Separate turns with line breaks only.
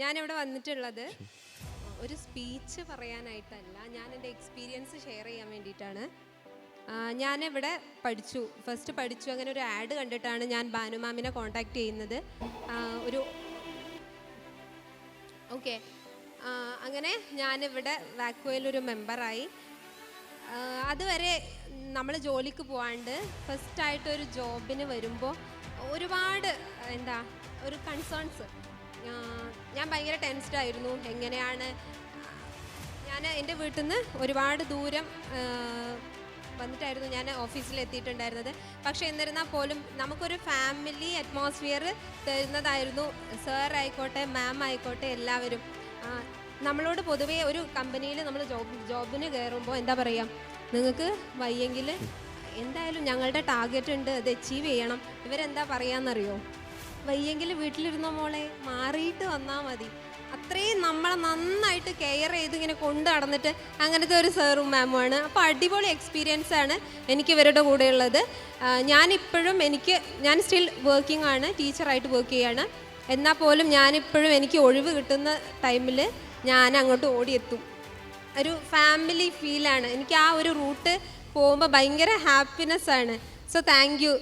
ഞാനിവിടെ വന്നിട്ടുള്ളത് ഒരു സ്പീച്ച് പറയാനായിട്ടല്ല, ഞാൻ എൻ്റെ എക്സ്പീരിയൻസ് ഷെയർ ചെയ്യാൻ വേണ്ടിയിട്ടാണ്. ഞാനിവിടെ ഫസ്റ്റ് പഠിച്ചു. അങ്ങനെ ഒരു ആഡ് കണ്ടിട്ടാണ് ഞാൻ ബാനു മാമിനെ കോൺടാക്റ്റ് ചെയ്യുന്നത്. ഓക്കെ, അങ്ങനെ ഞാനിവിടെ വാക്വോയിലൊരു മെമ്പറായി. അതുവരെ നമ്മൾ ജോലിക്ക് പോകാണ്ട് ഫസ്റ്റായിട്ടൊരു ജോബിന് വരുമ്പോൾ ഒരുപാട് ഒരു കൺസേൺസ്. ഞാൻ ഭയങ്കര ടെൻസ്ഡ് ആയിരുന്നു. എങ്ങനെയാണ് ഞാൻ എൻ്റെ വീട്ടിൽ നിന്ന് ഒരുപാട് ദൂരം വന്നിട്ടായിരുന്നു ഞാൻ ഓഫീസിൽ എത്തിയിട്ടുണ്ടായിരുന്നത്. പക്ഷേ എന്നിരുന്നാൽ പോലും നമുക്കൊരു ഫാമിലി അറ്റ്മോസ്ഫിയർ തരുന്നതായിരുന്നു സാർ ആയിക്കോട്ടെ, മാം ആയിക്കോട്ടെ, എല്ലാവരും. നമ്മളോട് പൊതുവേ ഒരു കമ്പനിയിൽ നമ്മൾ ജോബിന് കയറുമ്പോൾ എന്താ പറയുക, നിങ്ങൾക്ക് വയ്യെങ്കിൽ എന്തായാലും ഞങ്ങളുടെ ടാർഗറ്റ് ഉണ്ട്, അത് അച്ചീവ് ചെയ്യണം. ഇവരെന്താ പറയാന്നറിയോ, വയ്യെങ്കിൽ വീട്ടിലിരുന്ന മോളെ മാറിയിട്ട് വന്നാൽ മതി. അത്രയും നമ്മളെ നന്നായിട്ട് കെയർ ചെയ്ത് ഇങ്ങനെ കൊണ്ട് നടന്നിട്ട് അങ്ങനത്തെ ഒരു സാറും മാമുമാണ്. അപ്പോൾ അടിപൊളി എക്സ്പീരിയൻസ് ആണ് എനിക്ക് ഇവരുടെ കൂടെയുള്ളത്. ഞാൻ സ്റ്റിൽ വർക്കിംഗ് ആണ്, ടീച്ചറായിട്ട് വർക്ക് ചെയ്യാണ്. എന്നാൽ പോലും ഞാനിപ്പോഴും എനിക്ക് ഒഴിവ് കിട്ടുന്ന ടൈമിൽ ഞാൻ അങ്ങോട്ട് ഓടിയെത്തും. ഒരു ഫാമിലി ഫീലാണ് എനിക്ക്. ആ ഒരു റൂട്ട് പോകുമ്പോൾ ഭയങ്കര ഹാപ്പിനെസ്സാണ്. So thank you.